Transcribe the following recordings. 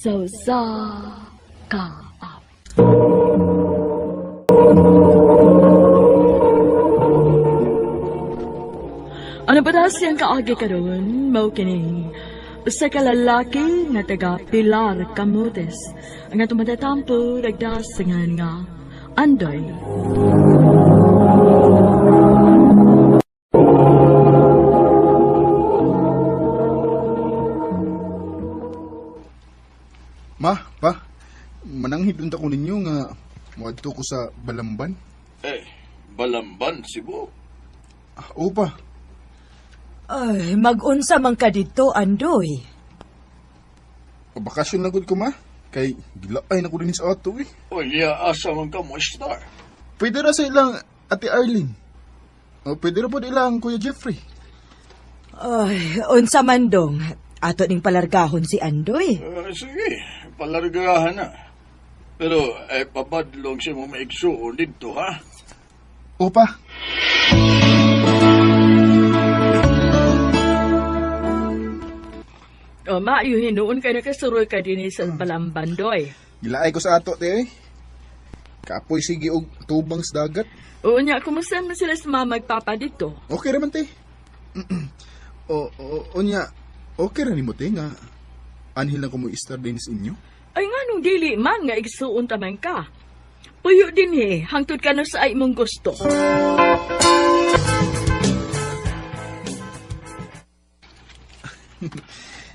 Sausa ka. Ano ba daw siyang kaagi karon? Mao kini usa ka lalaki nga taga Pilar Camotes ang atong matatampo nagdasingan nga Andoy. Ma, pa, mananghid unta ko ninyo nga moadto ko sa Balamban. Balamban, Cebu. O pa, Ay, mag-unsa man ka dito, Andoy. pabakasyon na gud ko ma. Kay gilaay na ko din sa ato eh. O niya, asa man ka mo star. Pwede na sa ilang Ate Arlene. O pwede na po ilang Kuya Jeffrey. Ay, unsa man dong. Ato ning palargahon si Andoy. Sige, palargahan na. Pero, papadlong siya mo maigsuon dito, ha? O pa, O maayuhin noon kay nakasuroy ka din sa Balamban doy. gilaay ko sa ato te eh. Kapoy sige og tubang sa dagat. O nya, kumusta man sila sa mga magpapa dito? Okay raman te. Onya, okay ra nimo te nga anhil lang ko mo istar din sa inyo. Ay nga nung dili man nga igsuon taman ka. Puyo din hangtod ka no sa ay mong gusto.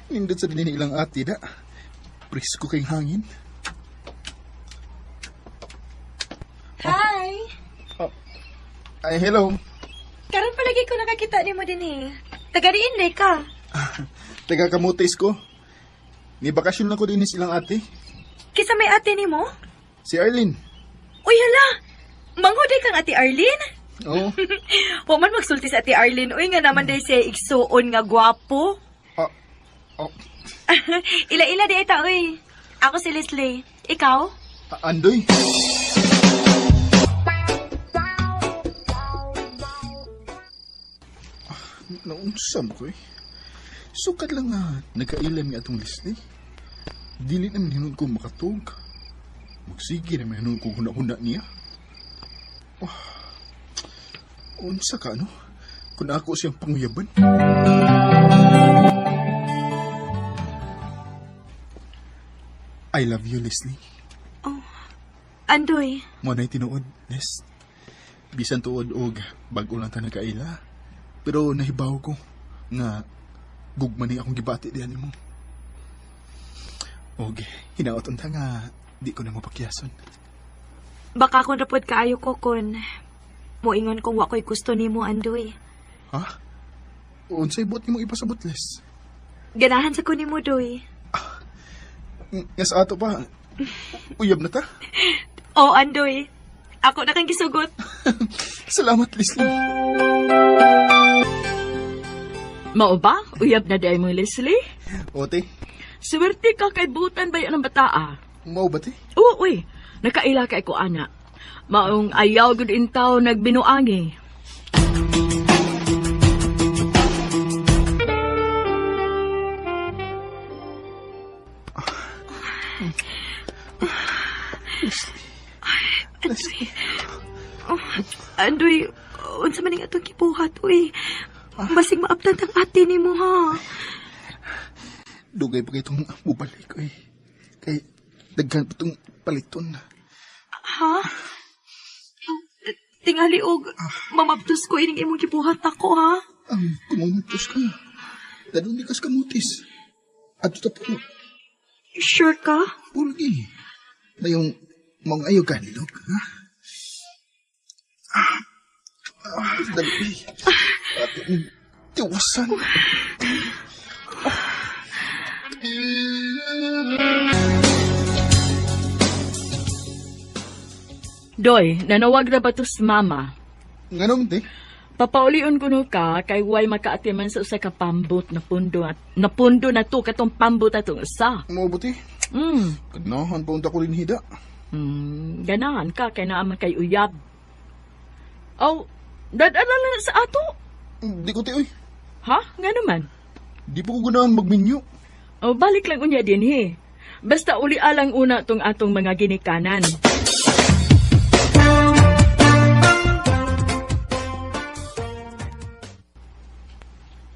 Nindot sa din ilang ati da. Presko kay hangin. Hi! Ay, hello. Karon palagi ko nakakita ni mo din Taga diin day ka. Taga Camotes ko. Ni bakasyon lang ko din silang ate. Kisa may ate ni mo? Si Arlene. Uy hala! Manghuday kang ate Arlene? Oo. Wa man magsulti sa ate Arlene. Uy nga naman day siya igsuon nga gwapo. Oh, Ila-ila di ita, uy. Ako si Leslie. Ikaw? Andoy. Naunsam ko eh. Sukat lang nga nagkailan nga atong Leslie. Dili naman hinun ko makatog. Magsige naman hinun ko huna-huna niya. Unsa ka ano? Kung ako siyang panguyaban. I love you, Leslie. Andoy. Mo na'y tinuod, Les. Bisan tuod og bag-o lang ta nagkaila. Pero nahibaw ko nga gugman ni akong gibati diyan nimo. Og hinaot unta nga di ko na mapakyason. Baka kung rapod kaayo ko kun moingon kung wa ko'y gusto ni mo, Andoy. Ha? Unsay bot nimo ipasabot, Les? Ganahan sa ko ni mo, Doy. Nga sa ato pa. Uyab na ta. Oh, Andoy. Ako na kang gisugot. Salamat, Leslie. Mao ba? Uyab na day mo, Leslie? Ote, Swerte ka kay butan ba yan ang bataa? mau ba te? Oo, uy. Nakaila kay ko, ana. Maong ayaw gud intaw nagbinuangi. Leslie. Andoy, unsa man ning atong kibuhat, uy. Basig maabtan ang ate ni mo, ha? Dugay pa itong mubalik ko eh. Kay daghan pa itong paliton. Ha? Tingali og mamabtos ko ining imong kibuhat ako, ha? Kumumutos ka. Dadun di kas kamutis. At ito po, Sure ka? pulgi. Na yung mga ayaw ganilog, ha? Dali. At tiwasan. Doy, nanawag na ba to si mama? Ganun, te? Papaulion ko no ka kay way makaatiman sa usa ka pambot na pundo na to katong pambot atong usa. Mabuti. Kanahan pa unta ko rin hida. Ganahan ka kay naaman kay uyab. Oh, dadala na sa ato. Di ko, te, oy. Ha? Nga naman. Di pa ko ganahan magminyo. Oh, balik lang unya din Basta uli alang una tong atong mga ginikanan.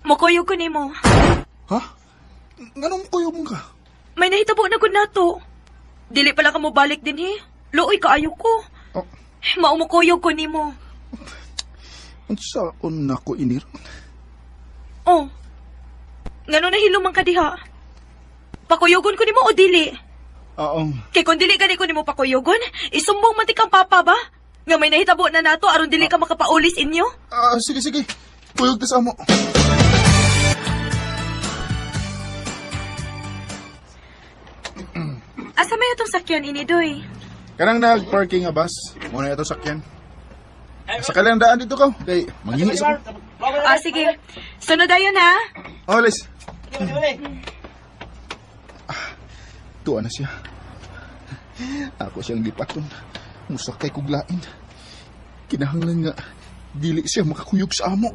Mukuyog ko nimo. Ha? Ganun kuyo mo ka? May nahitabo na gud nato. Dili pala ka mo balik din he. Luoy kaayo ko. Oh, Maumukuyog ko nimo. unsa na ko inir? Oh. Ngano nahilumang ka diha? Pakuyogon ko nimo o dili? Oo. Kay kung dili gani ko nimo pakuyogon, isumbong man ti kang papa ba? Nga may nahitabo na nato aron dili ka makapaulis inyo? Sige, sige. Kuyog ta sa amo. Asa may atong sakyan ini doy? Kanang nag-parking nga bus. Muna ito sakyan. Sa kalang daan dito ka. Kay, manghingi sa ko. Sige. Sunod ayon ha. Oh, Liz. Tuwa na siya. Ako siyang lipaton. Musakay kuglain. Kinahanglan nga, dili siya makakuyog sa amo.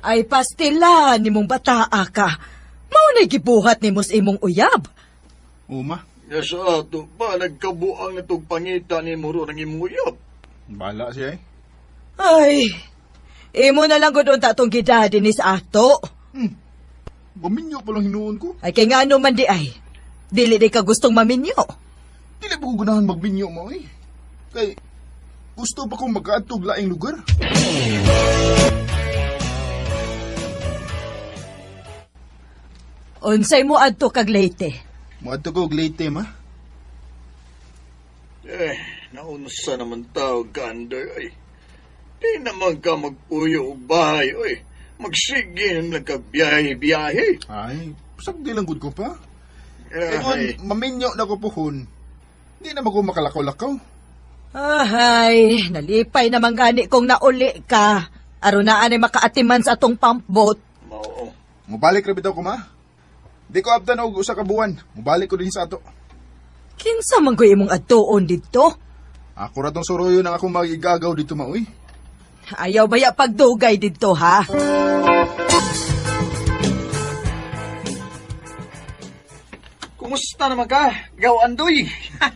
Ay pastila ni mong bataa ka. Mao na gibuhat ni mos imong uyab. Uma, Ya sa ato pa, nagkabuang na itong pangita ni Muro ng imuyap. bala siya eh. Ay, imo na lang gud unta tong gidadi ni sa ato. Maminyo pa lang hinuon ko. Ay kay ngano man di ay. Dili di ka gustong maminyo. Dili pa ko ganahan magminyo mo eh. Kay, gusto pa kong magkaadtog laing lugar. Unsay mo adto kag Leyte? Muadto ko og Leyte, ma. Naunsa naman tao ka, Andoy, ay. Di naman ka magpuyo og bahay, oy. Magsige na nagkabiyahe-biyahe. Ay, sagdi lang gud ko pa. Eh, Ay, kung maminyo na ko puhon, di naman ko makalakaw-lakaw. Ay, nalipay naman gani kung nauli ka. Aron na ani makaatiman sa atong pump boat. mao. Mubalik ra bitaw ko, ma. Di ko abtan og usa ka buwan. Mubalik ko din sa ato. Kinsa man ko imong adtuon didto? Ako ra tong suroyo ng akong magigagaw dito, ma, uy. Ayaw baya pagdugay didto ha? Kumusta naman ka? Gaw, Andoy.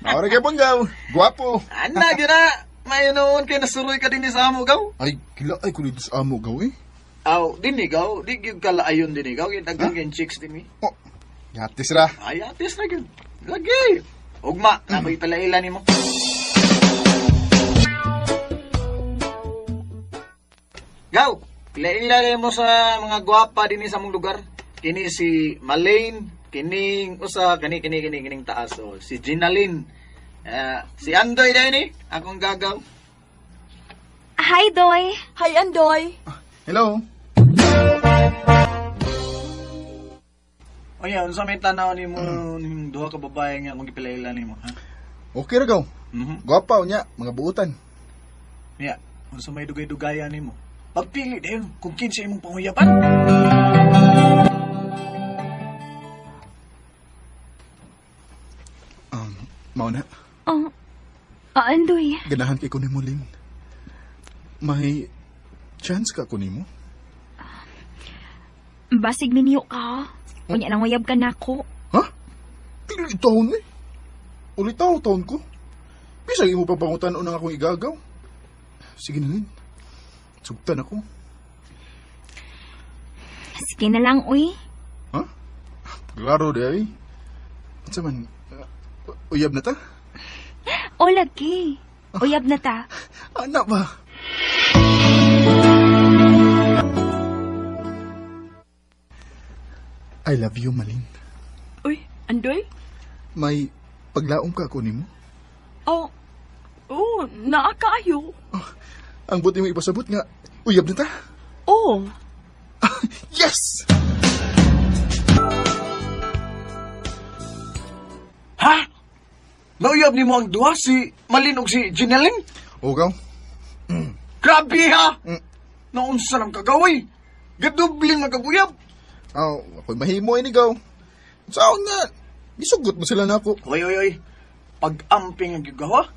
Naora kay panggaw. Guwapo. Ana, gina. May noon kay nasuroy ka din sa amo, gaw. Ay, kila ay ko dito sa amo gaw eh. Aw, dinigaw. Di gyud kalaayon dinigaw. Kitagdag yung chicks din mi. Oh, yatis ra. Ay, atis na gyud. Lagi. Ugma, nakoy palaila nimo. Gaw, palaila mo sa mga gwapa din sa mong lugar. Kini si Malane, kining usa kining taas, oh. Si Ginaline. Si Andoy din ni, akong gagaw. Hi, Doy. Hi, Andoy. Hello. Oya, unsa may tanaw nimo ning duha ka babae nga akong gipalaila nimo, ha? Okay ra gaw. Mhm. Guwapa unya, mga buutan. Niya, unsa may dugay-dugayan nimo? Pagpili din kung kinsa imong panguyapan. Mao na. Andoy. Ganahan kay ko nimo, Lin. May chance ka ko nimo? Basig minyo ka. Unya nang uyab ka nako. Ha? Dili taon eh. Uli taon ko. Bisag imo papangutan unang akong igagaw. Sige na, Lin. Sugtan ako. Sige na lang, uy. Ha? Klaro di ay. Unsa man, uyab na ta? O, lagi. Uyab na ta. Anak ba? I love you, Malin. Uy, Andoy? May paglaom ka ako nimo? Oh, naa kaayo. Ang buti mo ipasabot nga, uyab na ta? Oh, Yes! Ha? Nauyab nimo ang duha si Malin ug si Ginaline? Ugaw? Grabe ha! Naunsa nang kagaway? Gadubling magkaguyab. Aw, ako'y mahimo ini gaw. Saan nga? Gisugot mo sila na ako. Oy. Pag-amping ang gigawa,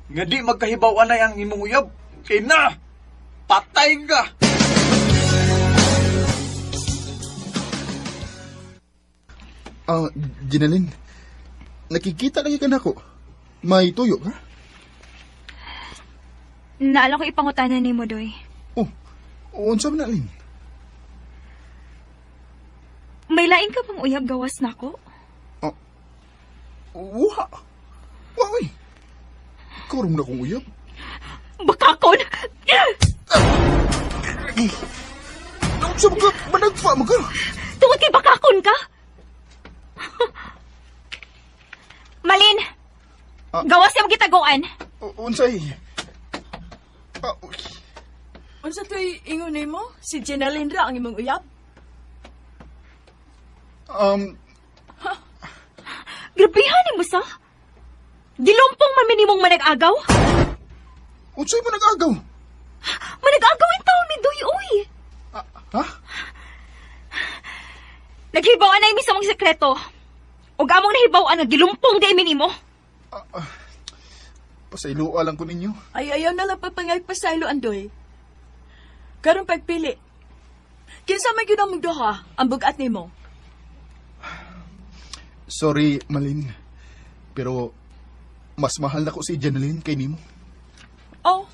nga di magkahibaw na ang imong uyab. Kay na, patay ka! Ginalin, nakikita lagi ka na ako. May tuyo ka? Naalang ko ipangutanan ni mo, Doy. Oh, unsa man na, Lin? May lain ka bang uyab gawas na ko? Wa, uy. Karong na kong uyab. Bakakon! Unsa mo ka, managpa mo ka. Tungod kay bakakon ka? Malin! Gawas niya magitaguan. Unsay? Uy. Unsa to'y ingon mo? Si Jenaline ra ang imong uyab? Grabihan mo sa? Dilumpong man minimong manag-agaw? Unsay mo nag-agaw? Manag-agaw yung tao mi, Doy, uy! Ha? Naghibawan na yung mong sekreto. O gamong nahibawan na gilumpong di minimo. Pasayloa lang ko ninyo. Ay, ayaw na lang papangay pasaylo, Andoy. Karong pagpili. Kinsa may yun ang mugduha, ang bugat ni mo. Sorry, Malin. Pero, mas mahal na ko si Jenaline kay nimo. Oh,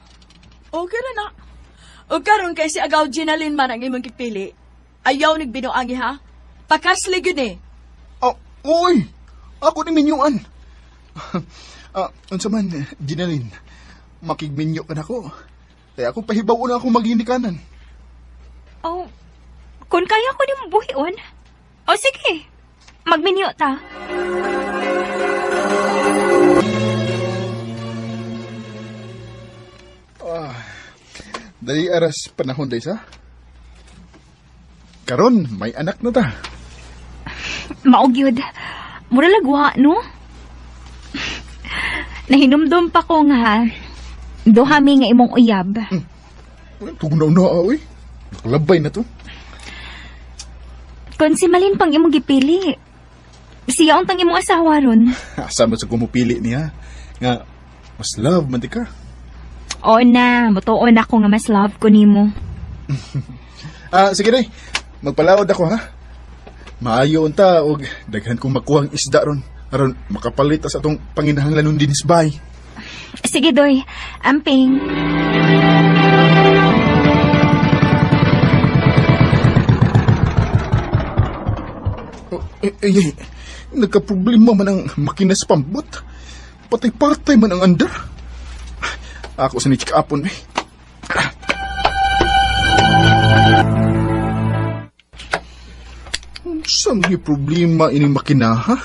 okay na na. O karon kay si Agaw Jenaline man ang imong gipili. Ayaw nagbinuangi ha. Pakaslig yun eh. Uy! Ako ni minyuan. Unsa man, Jenaline, makigminyo ka na ko. Kaya ako pahibaw na ako maghindikanan. Oh, kung kaya ko ni mo buhion. O sige, magminyo ta. Dali aras panahon day sa. Karon, may anak na ta. Maugyod. Mura lagwa, no? Nahinumdum pa ko nga. Duhami nga imong uyab. Tugnaw na, oy. Nakalabay na to. Kung si Malin pang imong gipili, siya ang tang imong asawa ron. Asama sa kumupili niya. Nga, mas love man di ka. O na, mutuon ako nga mas love ko nimo. Sige day. Magpalaod ako, ha? Maayo unta og daghan kong makuhang isda ron. Aron makapalit sa atong panginahanglanon din isbay. Sige, Doy. Amping. Nagka-problema man ang makina sa pambot. Patay-patay man ang andar. Ako sa nitsikapon, eh. Saan may problema ini makina, ha?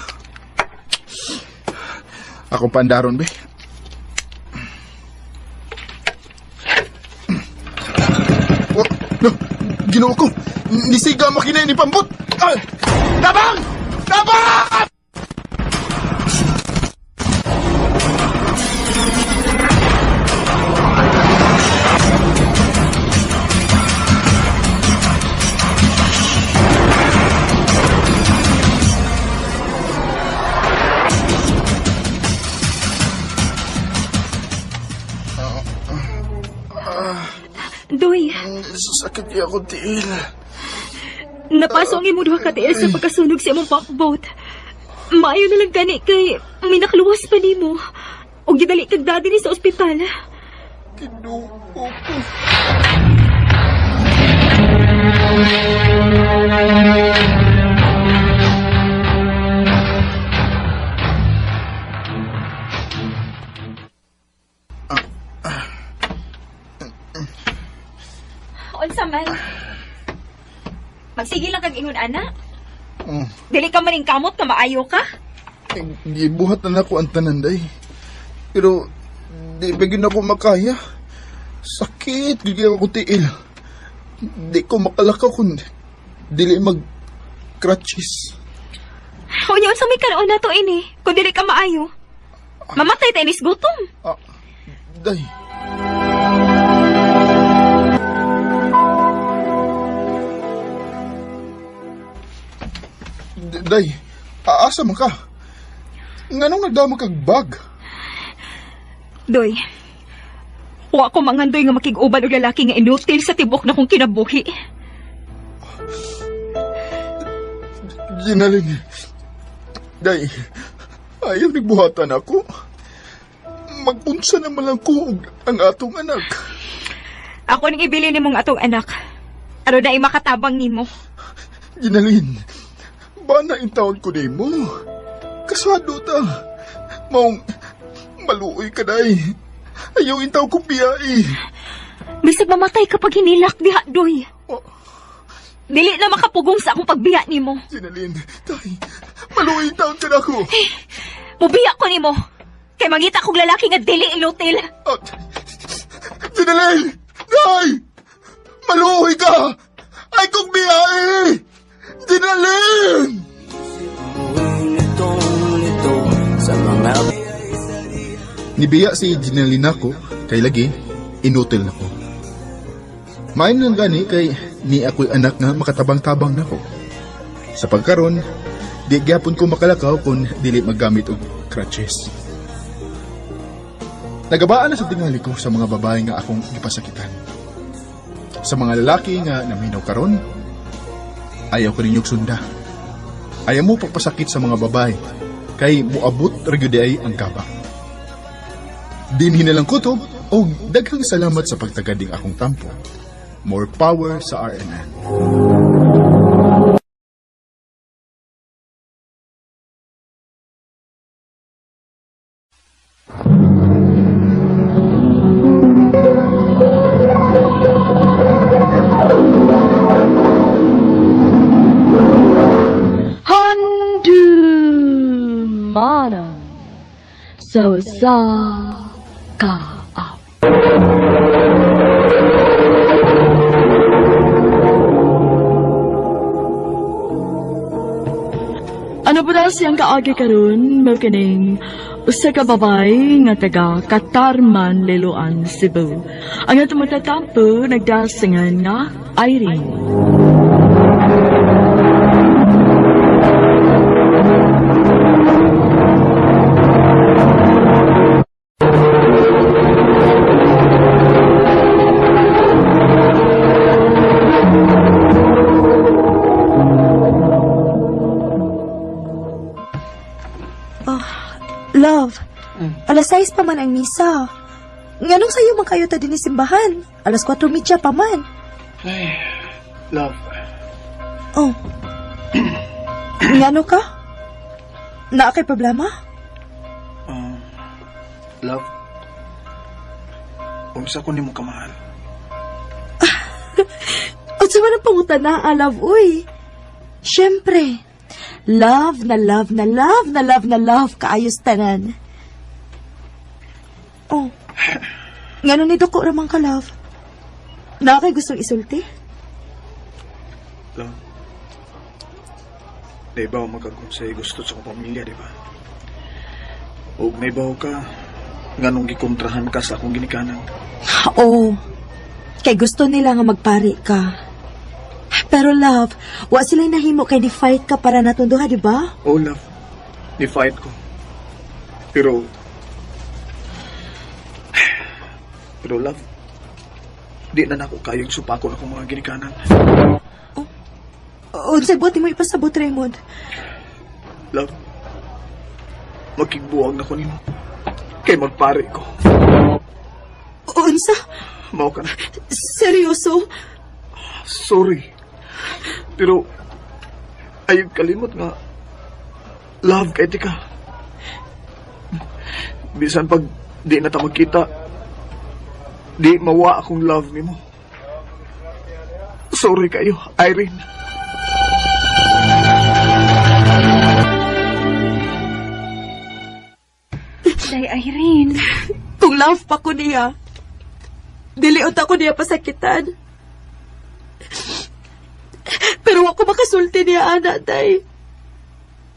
Ako pandaron, be. Ginawa ko. Nisiga makina ini pambot. Tabang! Tabang! Doy, Sakit niya ako, tiil. napasong imo duha ka tiil sa pagkasunog sa imong pakboat. Maayo na lang gani kay may nakaluwas pa nimo. O gidali kag dadi ni sa ospital. Kinuo ko. Unsa man? Magsige lang kag ingon ana. Oh, Dili ka maning kamot nga maayo ka. gibuhat na ako ang tanan, day. Pero, di bagin ako makaya. Sakit, di ako tiil. Di ko makalakaw kung dili mag-crutches. Unya unsa may karon na to ini? Kung dili ka maayo. Mamatay tayo nis gutom. Day. Day, aasa man ka? Nganong nagdamo kag bag? Doy, wa ko mangandoy nga makig-uban og lalaki nga inutil sa tibok na kong kinabuhi. Ginaling. Day, ayaw nagbuhatan ako. Magpunsa naman lang ko ang atong anak. Ako ning ibili nimong atong anak. Aro na makatabang nimo. Ginalin, ba na intawag ko nimo? Kasado ta. Maong maluoy ka, day. Ayaw intawag ko biyai. Bisag mamatay kapag hinilak diha, Doy. Oh, Dili na makapugong sa akong pagbiya nimo. Ginalin, day. Maluoy intawag ka na ako. Mubiya ko nimo. Kay mangita kong lalaki nga dili inutil. Oh, Ginalin! Day! Maluoy ka! Ay kong biyai! Ginalin! Nibiya si Ginalin ako, kay lagi, inutil na ko. Main lang gani kay ni ako'y anak nga makatabang-tabang na ko. Sa pagkaron, di gyapon ko makalakaw kung dili maggamit og crutches. Nagabaan na sa tingali ko sa mga babae nga akong gipasakitan. Sa mga lalaki nga naminaw karon, ayaw ko ninyong sunda. Ayaw mo pagpasakit sa mga babae, kay muabot regulay ang kaba. Dinhi na lang kutob o daghang salamat sa pagtagading akong tampo. More power sa RNN. Mana so sa ka up. Ano ba daw siyang kaagi karon mo kining usa ka babay nga taga Katarman, Liloan, Cebu. Ang atong matatampo nagdasingan nga Irene. Love, alas 6 pa man ang misa. Nganong sayo man kayo ta din simbahan? Alas 4:30 pa man. Ay, love. Oh. Ngano ka? Naa kay problema? Love. Unsa ko nimo kamahal? Unsa man ang pangutana, love, uy. Siyempre. Love na love na love na love na love kaayos tanan. Oh. Ngano ni doko ramang ka, love? Na kay gustong isulti? Love. Di ba magkakonsay gusto sa akong pamilya, di ba? O may baho ka, nganong gikontrahan ka sa akong ginikanan. Oo. Kay gusto nila nga magpari ka. Pero love, wa sila'y nahimo kay di-fight ka para natunduha, di ba? Oh, love. Ni-fight ko. Pero love, di na nako kayong supako na akong mga ginikanan. Unsay buti mo ipasabot, Raymond? Love, magkigbuwag na ko nimo. Kay magpare ko. Unsa? Mao ka na. Seryoso? Sorry. Pero ayog kalimot nga love kay tika. Bisan pag di na ta magkita, di mawa akong love nimo. Sorry kayo, Irene. Day, Irene. Kung love pa ko niya, diliot ako niya pasakitan. Pero ako makasulti niya, ana, day.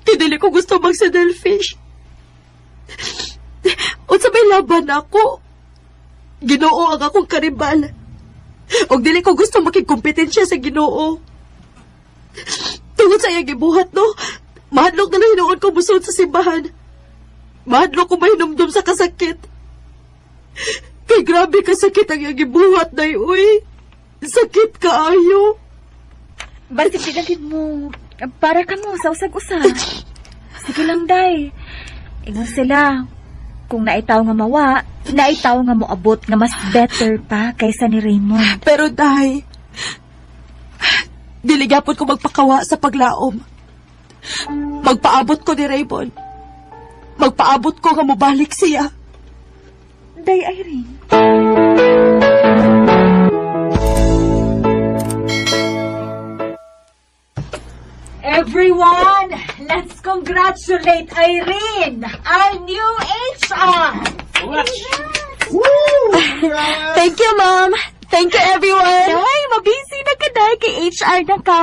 Dili ko gusto magsadelfish. Unsa may laban ako. Ginoo ang akong karibal. Og dili ko gusto makikompetensya sa Ginoo. Tungod sa iyang gibuhat, no? Mahadlok na lang hinuon ko busod sa simbahan. Mahadlo ko mahinumdum sa kasakit. Kay grabe kasakit ang iyang gibuhat, day, uy. Sakit kaayo. Basta pinagin mo, para ka mo sa usag-usag. Sige lang, day. Ingon sila, kung naitaw nga mawa, naitaw nga moabot nga mas better pa kaysa ni Raymond. Pero, day, diligapon ko magpakawa sa paglaom. Magpaabot ko ni Raymond. Magpaabot ko nga mobalik siya. Day, Irene. Everyone, let's congratulate Irene, our new HR. Thank you, Mom. Thank you, everyone. Day, mabisi na ka, day. Kay HR na ka.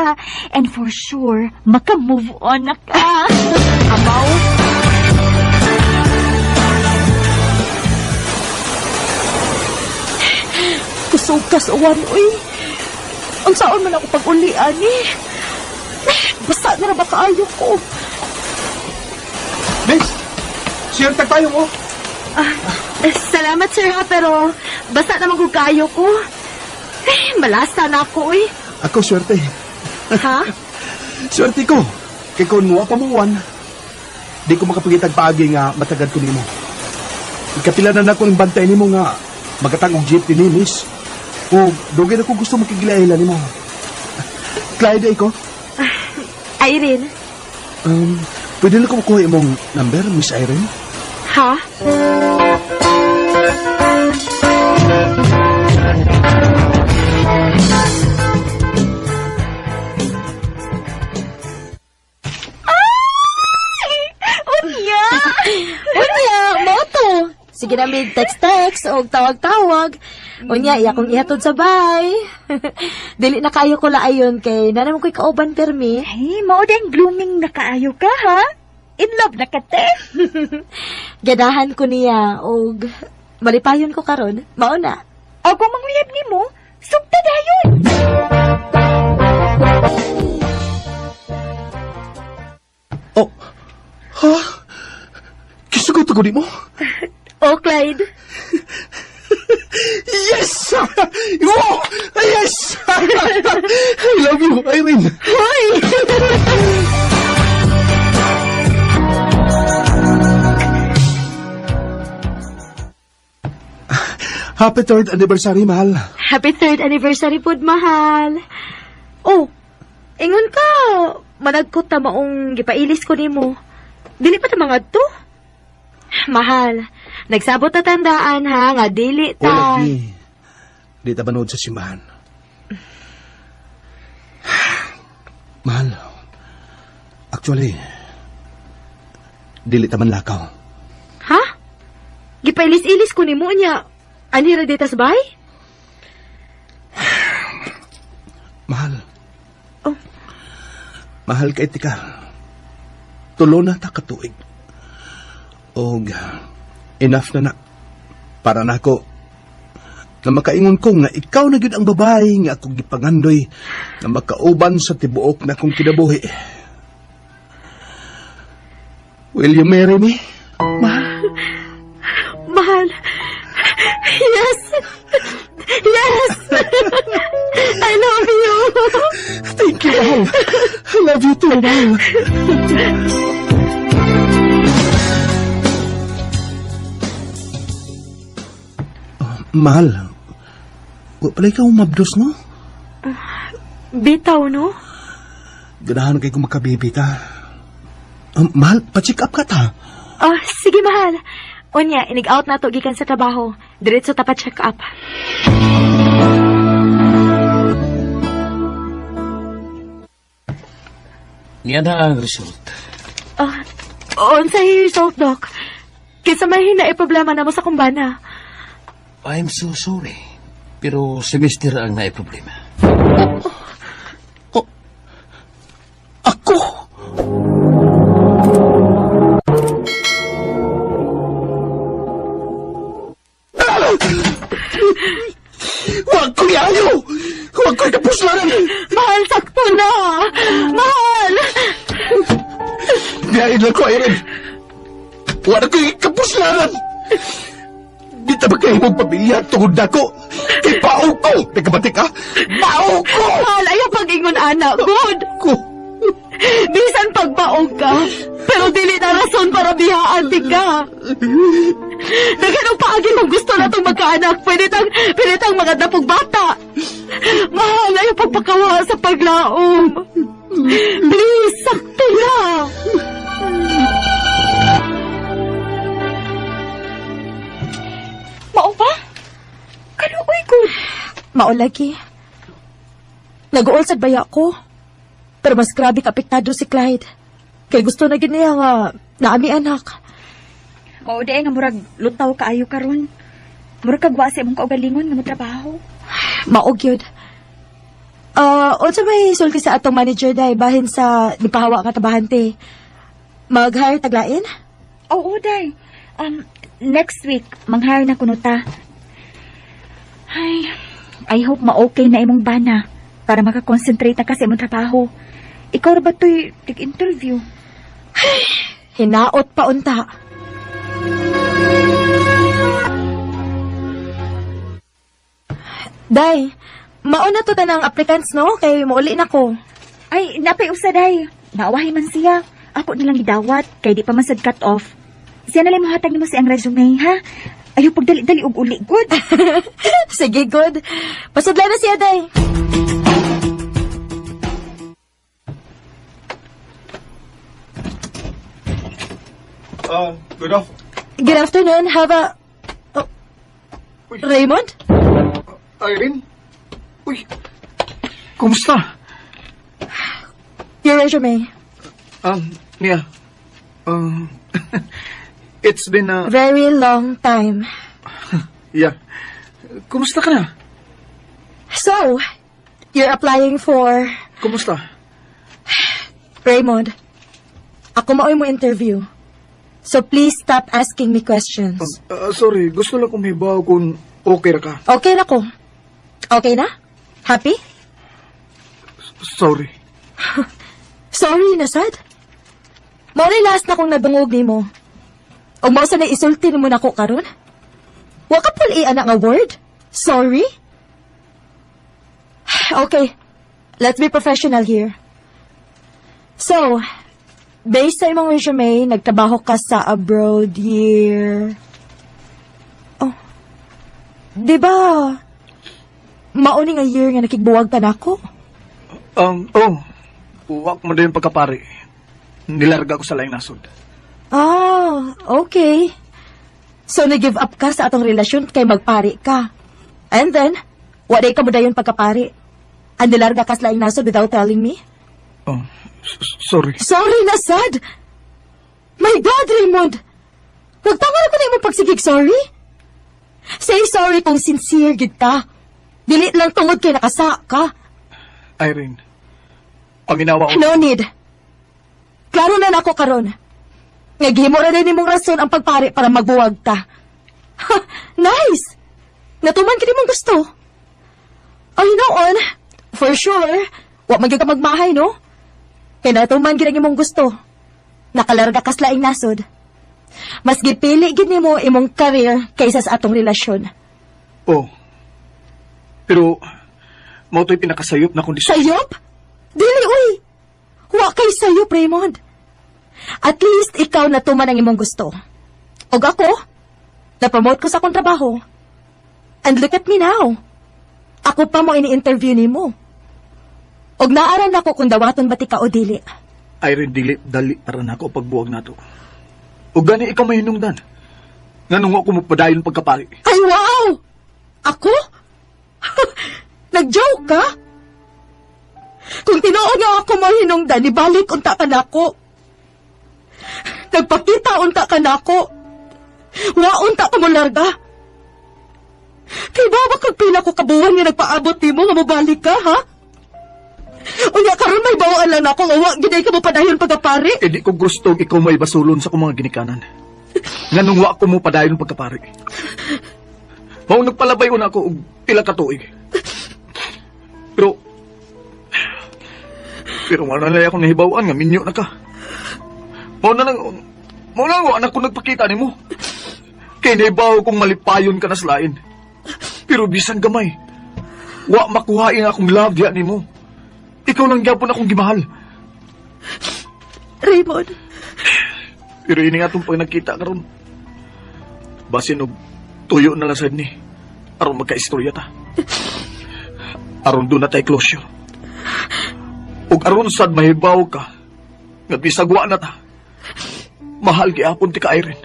And for sure, maka-move on na ka. Amaw. Kusog-kasuan, uy. Ang saon man ako pag-ulian, eh. Basta na ba kaayo ko? Miss, siyempre tayo mo. Salamat, sir, ha, pero basta naman kung kayo ko. Malasa na ako, eh. Ako swerte. Ha? Swerte ko. Kay kung mo pamuwan, di ko makapagitag paagi nga matagad ko nimo. Ikapila na ako ng bantay nimo nga magatang og jeep ni Miss. O dugay na ko gusto makigilailan nimo. Clyde ko. Irene. Pwede na ko makuha imong number, Miss Irene? Ha? Unya, moto. Sige na may text-text o tawag-tawag. Unya, iya kong ihatod sa bay. Dili na kayo ko laayon kay nanam ko'y kauban permi. Ay, mao din blooming na kaayo ka, ha? In love na ka, te. Gadahan ko niya og malipayon ko karon. Mao na. O kung manguyab ni mo, sugta dayon. Oh. Ha? Kisugot ko nimo? O, Clyde. Yes! Oh! Yes! I love you, Irene. Hoy! Happy 3rd anniversary, mahal. Happy 3rd anniversary pod, mahal. Oh, ingon ka. Managkot ta maong gipailis ko nimo. Dili pa ta mga to? Mahal, nagsabot na tandaan ha, nga dili O, ta. lagi. Di ta manood sa simbahan. Mahal. Actually, dili ta man lakaw. Ha? Gipailis-ilis ko nimo niya. Ani ra dita sa bahay? Mahal. Oh. Mahal kay tika. Tulo na ta katuig. Og enough na para nako na makaingon ko nga ikaw na gyud ang babae nga akong gipangandoy na makauban sa tibuok na akong kinabuhi. Will you marry me? Mahal. Yes. Yes. I love you. Thank you, mahal. I love you too, mahal. Mahal, wa pala ikaw mabdos, no? Bitaw, no? Ganahan kay kung makabibita. Mahal, pa-check up ka ta. Ah, sige, mahal. Unya, inig-out na to gikan sa trabaho. Diretso ta pa check up. Niya na ang result. Ah, unsay result, Doc? Kinsa may hina problema na mo sa kumbana. I'm so sorry. Pero si Mr. ang nai-problema. Ako? Huwag ko yayo! Huwag ko ikapuslanan! Mahal, sakto na! Mahal! Biyahin lang ko, Irene. Wala ko kapuslanan. Di ta ba kayo mong pamilya tungod na ko? Kay baog ko! Nagkabati ka? Baog ko! Mahal, ayaw pag-ingon anak, good. Ko! Bisan pagbaog ka, pero dili na rason para biyaan ti ka. Naganong paagi mong gusto na itong magkaanak, pwede tang mga dapog bata. Mahal, ayaw pagpakawa sa paglaom. Please, sakto na. Mao ba? Kaluoy ko. Mao lagi. Nag-uol sa baya ko. Pero mas grabe kapiktado si Clyde. Kay gusto na niya nga naami anak. Mao di nga murag lutaw kaayo karon. Murag kagwa sa imong kaugalingon nga mo trabaho. Mao gyud. Unsa may sulti sa atong manager day bahin sa nipahawa ka tabahante. Mag-hire taglain? Oo, day. Next week, mang-hire na kuno ta. Ay, I hope ma-okay na imong bana para makakonsentrate na ka sa imong trabaho. Ikaw ra ba to'y tig-interview? Hinaot pa unta. Day, mauna to tanang applicants no? Kay mauli na ko. Ay, napay usa, day. Naawahi man siya. Ako nilang gidawat, kay di pa man sad cut off. Siya nalang mahatag nimo siyang resume, ha? Ayaw pagdali-dali og uli, good. Sige, good. Pasudlan na siya, day. Good afternoon. Have a... Oh. Raymond? Irene? Uy, kumusta? Your resume. Nia, it's been a... Very long time. Yeah. Kumusta ka na? So, you're applying for... Kumusta? Raymond, ako maoy mo interview. So please stop asking me questions. Sorry, gusto lang kong hibaw kung okay ra ka. Okay na ko. Okay na? Happy? Sorry. Sorry na sad. Maunay last na kong nadungog ni mo. O mao sa na isulti mo na ko karon? Wa ka pala i-anak nga word? Sorry? Okay, let's be professional here. So, based sa imong resume, nagtrabaho ka sa abroad year... Oh, di ba mauni nga year nga nakigbuwag ka na ako? Uwak mo din pagkapari. Nilarga ko sa laing nasod. Ah, okay. So, nag-give up ka sa atong relasyon kay magpari ka. And then, waday ka mo dayon pagkapari. And nilarga ka sa laing nasod without telling me? Sorry. Sorry na, sad! My God, Raymond! Nagtangal ko na imong pagsigig sorry? Say sorry kung sincere gid ka. Dili lang tungod kay nakasa ka. Irene, paminawa ko. No need. Klaro na nako karon. Naghimo na din imong rason ang pagpari para magbuwag ta. Ha, nice! Natuman ka mong gusto. Ay, noon, for sure, wa man gyud ka magmahay, no? Kaya natuman gid ang imong gusto. Nakalarga ka sa laing nasod. Mas gipili gid nimo imong career kaysa sa atong relasyon. Oh. Pero, mao to'y pinakasayop na kondisyon. Sayop? Dili, uy! Wa kay sayop, Raymond. At least, ikaw natuman ang imong gusto. Og ako, na-promote ko sa akong trabaho. And look at me now. Ako pa mo ini-interview nimo. Og naaran ako kung dawaton ba ti ka o dili. Irene, dali para na ako pagbuwag na to. O gani ikaw may hinungdan. Nganong ako mapadayon pagkapari. Ay, wow! Ako? Nag-joke ka? Kung tinuod nga ako mo hinungdan, ibalik unta ka na ako. Nagpakita unta ka na ako. Wa unta ka mo larga. Kay ba kag pila ko kabuhan nga nagpaabot nimo nga mobalik ka, ha? Unya karon may bawaan lang ako nga wa giday ka mo padayon pagkapari. Hindi ko gusto ikaw may basulon sa kong mga ginikanan. Nganong wa ko mo padayon pagkapari. Mao nagpalabay una ako og pila ka tuig. Pero wala na akong nahibawan nga minyo na ka. Mao na lang Muna nga, anak ko nagpakita ni mo. Kaya naibaw kong malipayon ka na sa lain. Pero bisan gamay. Wa makuhain akong love diya ni mo. Ikaw lang gyapon akong gimahal. Raymond, Pero ini nga itong pag nagkita karon. Basin og tuyo na lang sad ni. Aron magka-istorya ta. Aron doon na tayo closure. Ug aron sad mahibaw ka. Nga bisagwa na ta. Mahal gyapon ti ka Irene.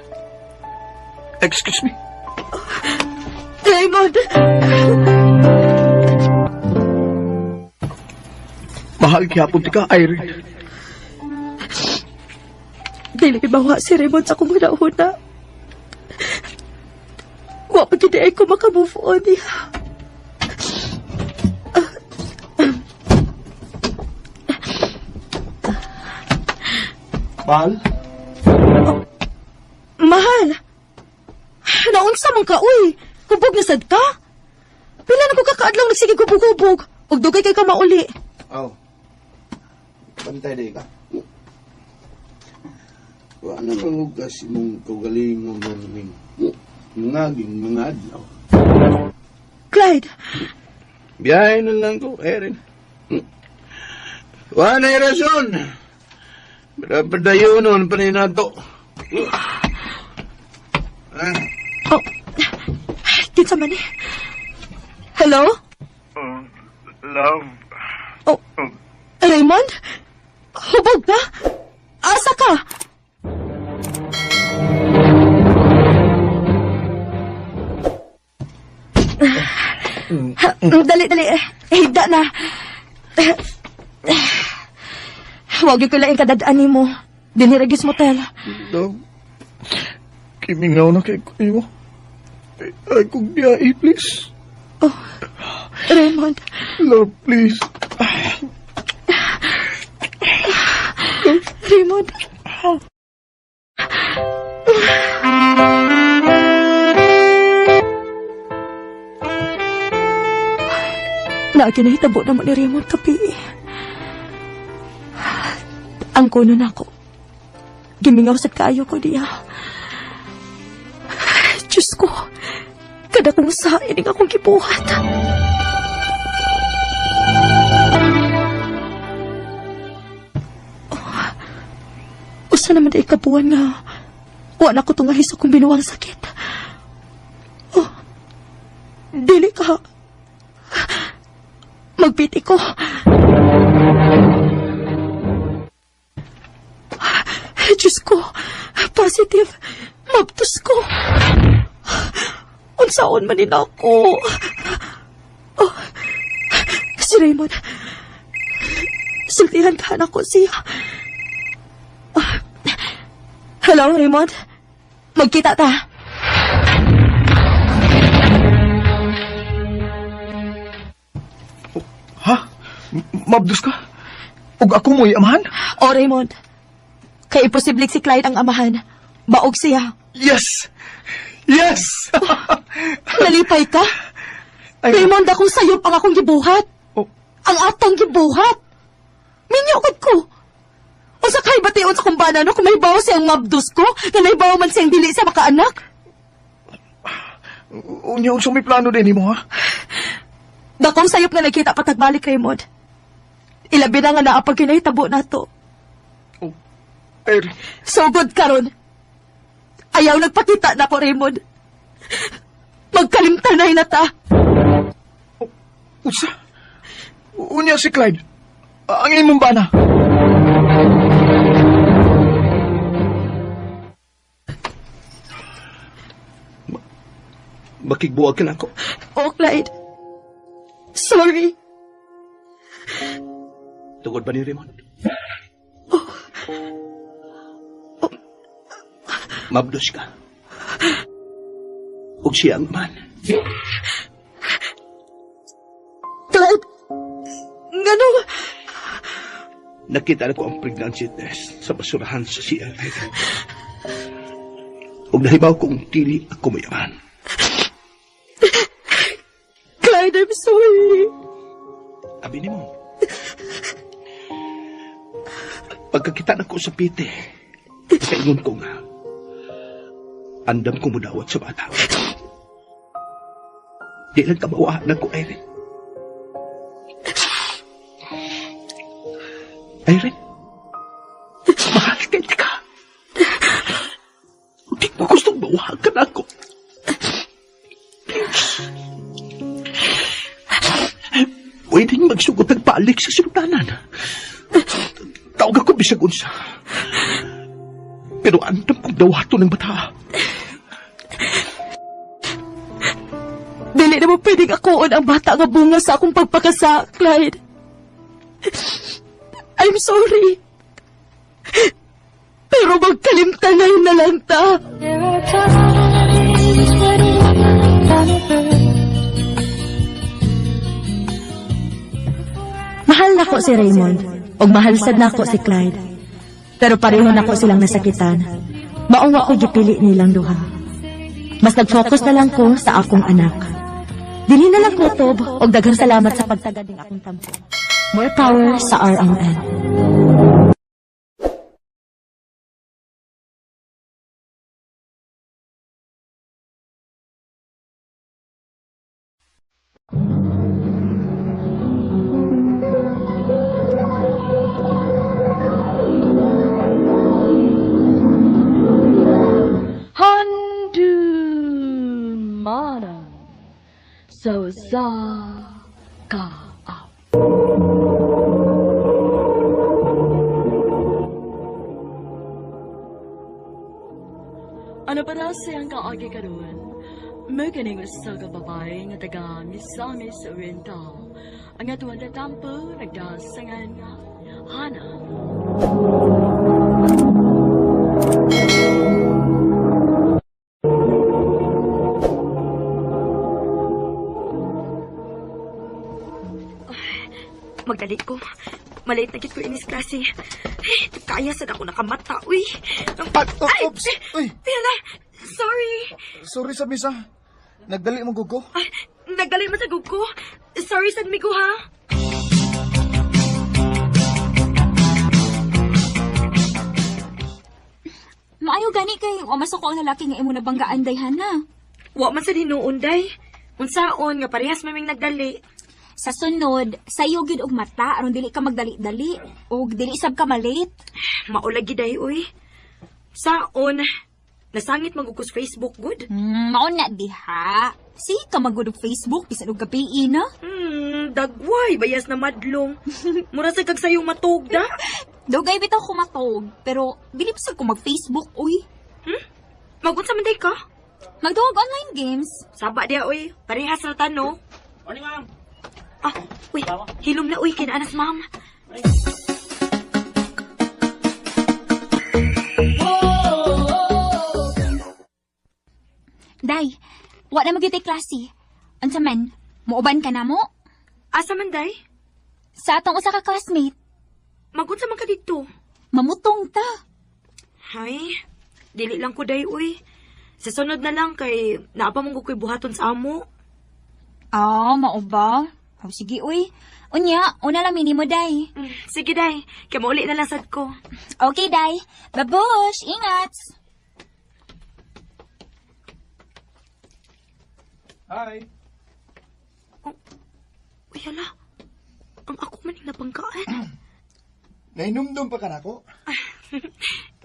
Excuse me. Raymond, Mahal gyapon ti ka Irene. dili bawa si Raymond sa kong una-una. Wa pa gid ay ko makamove on niya. Mahal? Mahal, naunsa man ka, uy. Hubog na sad ka. Pila na ko kakaadlaw nagsige gubog-hubog. Ug dugay kay ka mauli. Oh. Pantay day ka. Wa na mahugas imong kaugalingon morning. Ngaging mga adlaw. Clyde, Biyahe na lang ko, Erin. Wa na rason. Padayonon pa rin nato. oh, kinsa man eh. Hello? Love. Oh, Raymond? Hubog ka? Asa ka? Dali. Higda na. Huwag ko lang kadadaan ni mo. Diniragis motel. Love. Kimingaw na kay kuyo. Ay, kung biyai, please. Oh, Raymond. Love, please. Raymond. Naginahitabo naman ni Raymond kapi. Ang kuno na ako. Gimingaw sa kayo ko diya. Diyos ko, kada kong sain akong kibuhat. Usa naman ay kabuan nga. Wala ko tungahis akong binuwang sakit. Oh, dili ka. Magpiti ko. Diyos ko, positive. Mabtos ko. Unsaon man din ako. Oh, si Raymond. Sultihan ka na ko siya. Hello, Raymond? Magkita ta. Ha? Mabdos ka? Ug ako mo'y amahan? O, Raymond. Kay imposible si Clyde ang amahan. Baog siya. Yes! Yes! Nalipay ka? Ay, Raymond, akong sayop ang akong gibuhat. Oh. Ang atang gibuhat. Minyokod ko. O sa kay bation sa kumbana no, kung may bawa siyang mabdos ko, na may bawa man siyang dili sa makaanak. Unya, unsa may plano din mo, ha? Dakong sayop nga nakita patagbalik, Raymond. Ilabi na nga naapag kinahitabo na to. Oh, Irene. So good karon. Ayaw nagpakita na ko, Raymond. Magkalimtanay na ta. Unsa? Unya si Clyde. Ang imong bana. Makigbuwag ka na ako. Oh, Clyde. Sorry. Tugod ba ni Raymond? Mabdos ka. Ug siya ang man. Clyde. Ngano? Nakita na ko ang pregnancy test sa basurahan sa CLI. Ug nahibaw kong dili ako mayaman. Clyde, I'm sorry. Abi ni mo. Pagkakita na ko sa pite, kaingon ko nga, andam ko mudawat sa bata. Di lang kamawaan ko, Irene. Irene, mahal ka. Hindi ko gustong bawagan ako. Pwedeng magsugot ang balik sa sinutanan. Tawag ako bisag unsa. Pero andam kong dawato ng bata. Dili na mo pwedeng akoon ang bata nga bunga sa akong pagpakasa, Clyde. I'm sorry. Pero magkalimtanay na lang ta. Mahal na ko si Raymond, o mahal sad na ko si Clyde. Pero pareho na ko silang nasakitan. Maong ako gipili nilang duha. Mas nag-focus na lang ko sa akong anak. Dili na lang kutob, o daghang salamat sa pagtagad ng akong tampo. More power sa RMN. Mana so za ka up. Ano pa na siyang kaagi karoon? Maganing usa ka babae nga taga Misamis Oriental. Ang atuan na tampo nagdasangan nga Hana. Magdali ko. Malate na gid ko inis klase. Kaya sad ako nakamata, uy. Oops! Uy! Pila, sorry. Sorry sa misa. Nagdali mo gugo. Ay, nagdali mo sa gugo. Sorry sad migo, ha? Maayo gani kay o masok ang lalaki nga imo nabanggaan dayhan na. Wa man sa hinuon, day. Unsaon nga parehas maming nagdali. Sa sunod, sayo gid og mata aron dili ka magdali-dali og dili sab ka malate. Maulagi day, uy. Saon, nasangit magugos Facebook, good? Mao na diha. Si ka magud og Facebook bisan og gabi na. Dagway, bayas na madlong. Mura sa kag sayong matog da. Dugay bitaw ko matog, pero dili pa ko mag-Facebook, uy. Magunsa man day ka? Magduog online games. Saba dia, uy. Parehas na tano. Morning, ma'am. Ah, uy, hilom na, uy, kinaanas, ma'am. Day, wa na magyutay klase. Unsa man, muuban ka na mo? Asa man, day? Sa atong usa ka classmate. Magunsa man ka dito? Mamutong ta. Hay, dili lang ko, day, uy. Sa sunod na lang kay naapa mong ko'y buhaton sa amo. Mao ba? Oh, sige, uy. Unya, una lang minimo, day. Sige, day. Kaya mauli na lang sad ko. Okay, day. Babush, ingat. Hi! Uy, hala. Ang ako man yung nabanggaan. Nainumdum pa ka na ko?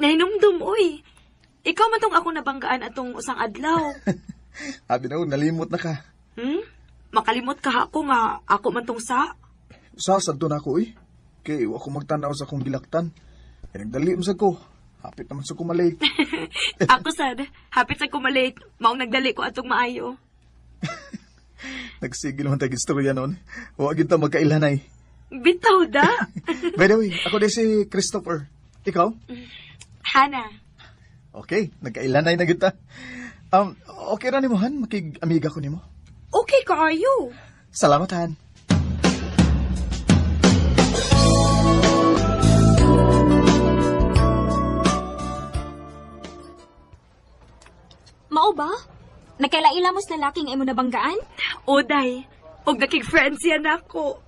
Nahinumdum, uy. Ikaw man tong ako nabanggaan atong usang adlaw. Abi na nalimot na ka. Makalimot ka ako nga ako man tong sa. Sasad to na ako, uy. Kay ako magtanaw sa akong gilaktan. Kaya nagdali mo sa ko. Hapit naman sa kumalate. Ako sad, hapit sa kumalate. Maong nagdali ko atong maayo. Nagsigil naman tayong istorya noon. Huwag yun magkailanay. Bitaw da. By the way, ako din si Christopher. Ikaw? Hana. Okay, nagkailanay na kita. Okay ra ni mo, Han? Makig-amiga ko ni mo. Okay kayo. Salamat, Han. Mao ba? Nagkaila-ila mo sa lalaking imo nabanggaan? Oday, og nakig-friends yan ako.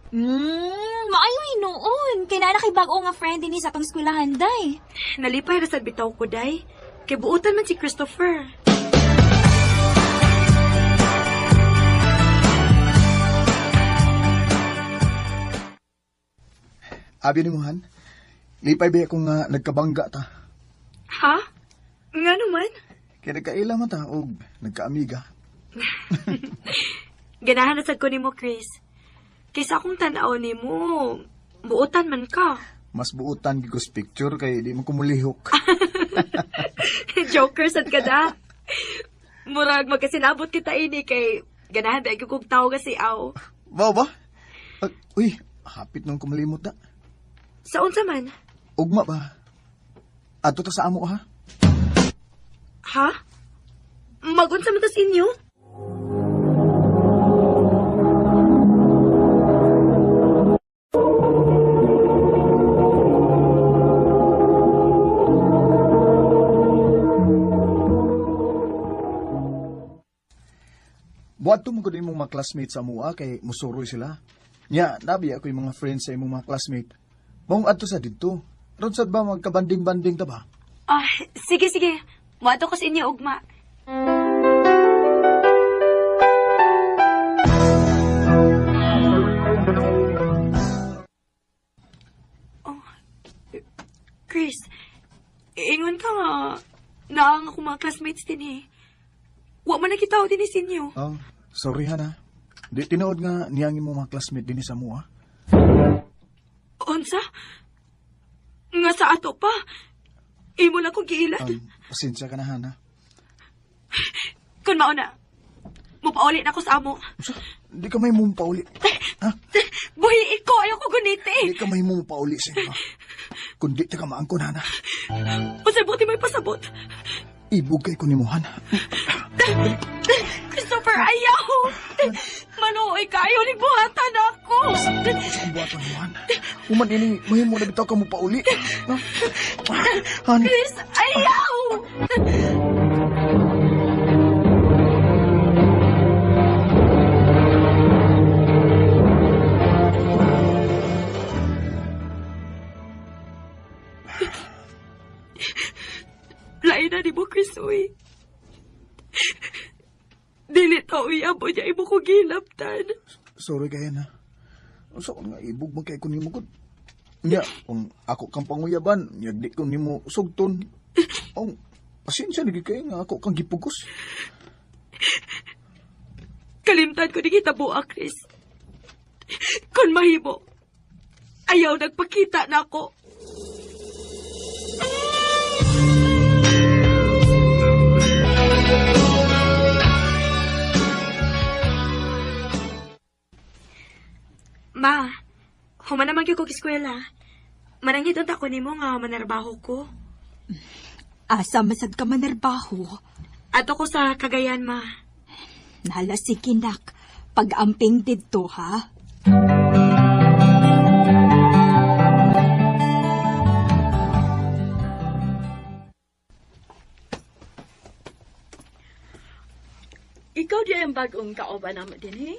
Maayo hinuon. Kaya na kay bago nga friend din sa atong eskwelahan, day. Nalipay ra sa bitaw ko, day. Kay buutan man si Christopher. Abi ni mo, Han. Lipay ba akong nagkabangga ta. Ha? Nga naman? Kaya nagkaila man ta, o nagkaamiga. Ganahan na sad ko nimo, Chris. Kaysa akong tanaw nimo, buotan man ka. Mas buutan gigos picture kay di mo kumulihok. Joker sad ka da. Murag magkasinabot kita ini kay ganahan ba kong tao kasi aw. Ba ba? Uy, hapit nung kumalimot na. Sa unsa man? Ugma ba? Ato ta sa amo ha? Ha? Magunsa man ta sa inyo? Buhat mo ko din mong mga classmates sa mua kay musuroy sila. Nya, nabi ako yung mga friends sa imong mga classmate. Maong adto sa dito. Ron sad ba magkabanding-banding ta ba? Ah, sige. Muadto ko sa inyo, ugma. Oh, Chris, ingon ka nga. Naang ako mga classmates din eh. Wa man nakita din sa inyo. Oh, sorry ha. Di tinood nga niyangin mo mga classmate din sa mua. Unsa? Nga sa ato pa. Imo lang kong giilan. Pasensya ka na, Hana. Kung mauna, mupauli na ako sa amo. Di ka may mumpauli. Ha? Buhi ko, ayaw ko guniti. Di ka may mumpauli sa iyo. Kung di ka maangkon, Hana. Unsa buti may pasabot. Ibugay ko ni mo, Hana. Christopher, ayaw. Manuoy kayo, nagbuhatan ako. Sa buhatan mo, Hana. Uman ini, may mo na bitaw ka mo pauli. Hana. Chris, ayaw. Lain na ni mo, Chris, uy. Dili tao iyabo niya imo ko gilaptan. Sorry kaya na. So, nga ibug man kay ko nimo gud. Nya, kung ako kang panguyaban, nya di ko nimo sugton. Ang pasensya lagi kay nga ako kang gipugos. Kalimtan ko di kita buak, Chris. Kung mahimo, ayaw nagpakita na ako. Ma, human naman ko eskwela. Manangit unta ko nimo nga manarbaho ko. Asa masad ka manarbaho? Ato ko sa Cagayan, ma. Nala si Kinak, pag-amping dito, ha? Ikaw di ang bagong kaoba naman din eh.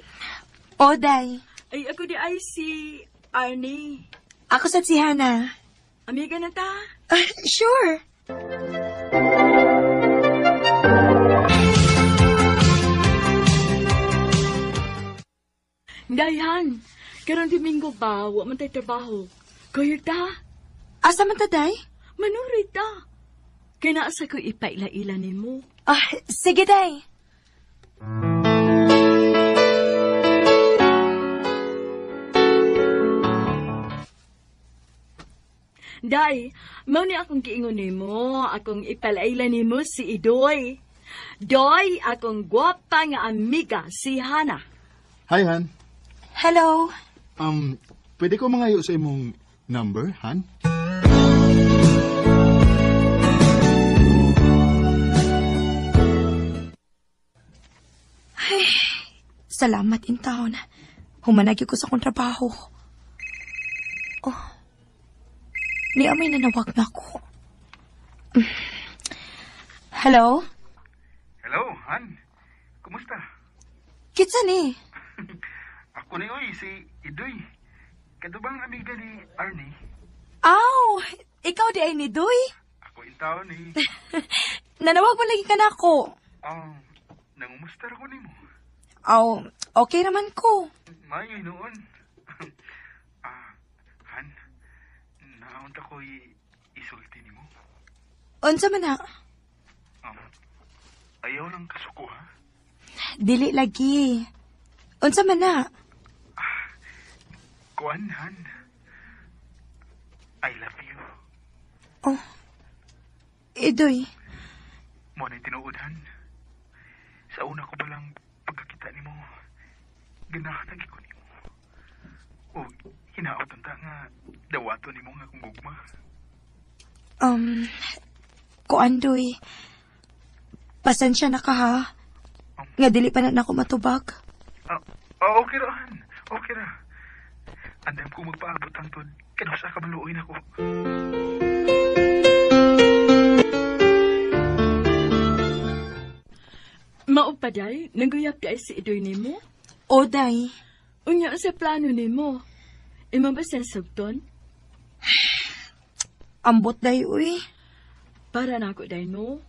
Oday, Ay, ako di ay si Arnie. ako sa si Hana. Amiga na ta. Sure. Dayan, karong Domingo ba, wa man tayo trabaho. Kuyog ta, Asa man taday? manurit ta. Kaya naasa ko ipaila-ila ni mo. Sige, day. Day, mao ni akong giingon nimo, akong ipalaila nimo si Idoy. Doy, akong gwapa nga amiga si Hana. Hi, Han. Hello. Pwede ko mangayo sa imong number, Han? Salamat in taon. Humanagi ko sa akong trabaho. Oh. Ni amay nanawag na ako. Hello? Hello, Han. Kumusta? Kitsa ni? Ako ni Uy, si Idoy. Kadubang amiga ni Arnie. Aw, ikaw di ay ni Doy? Ako in taon ni... Nanawag mo lagi ka na ako. Nangumustar ko ni mo. Aw, okay naman ko. Mayo noon. Han, unta ko'y isulti ni mo. Unsa man na? Ayaw lang kasuko, ha? Dili lagi. Unsa man na? Kuan, Han. I love you. Oh. Idoy. Mo na'y tinuod, Han. Sa una ko ba lang pagkakita ni mo, ganahan lagi ko ni mo. O, hinaot ang nga, dawato ni mo nga kung gugma. Kuandoy. Pasensya na ka ha. Nga dili pa na ako matubag. Okay ra, Han. Okay ra. Andam ko magpaabot ang tod. Kano sa kabaluoy na ko. Maupaday, naguyap kay si Idoy nimo? O, day. Unya sa plano nimo. Imo ba sa sugton? Ambot day, uy. Para na ako day no.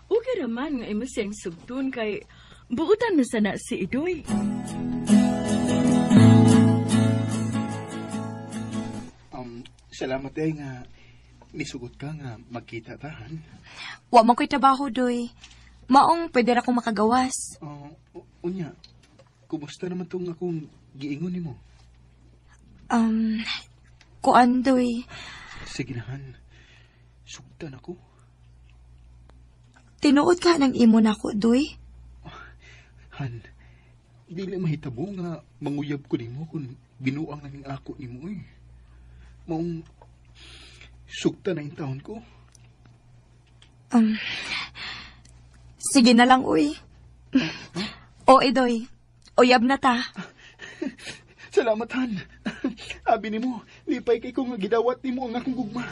Okay raman nga imo siyang sugton kay buutan mo sana si Idoy. Salamat ay nga nisugot ka nga magkita tahan. Wa man ko'y trabaho, doy. Maong pwede ra akong makagawas. Unya, kumusta naman tong akong giingon ni mo? Kuan, doy. Sige na, Han. Sugtan ako. Tinuod ka ng imo na ko, doy. Han, dili mahitabo nga manguyab ko nimo kung binuang ning ako nimo eh. Maong sugta na yung taon ko. Sige na lang, uy. O, Idoy. Uyab na ta. Salamat, Han. Abi ni mo, lipay kay ko nga gidawat ni mo ang akong gugma.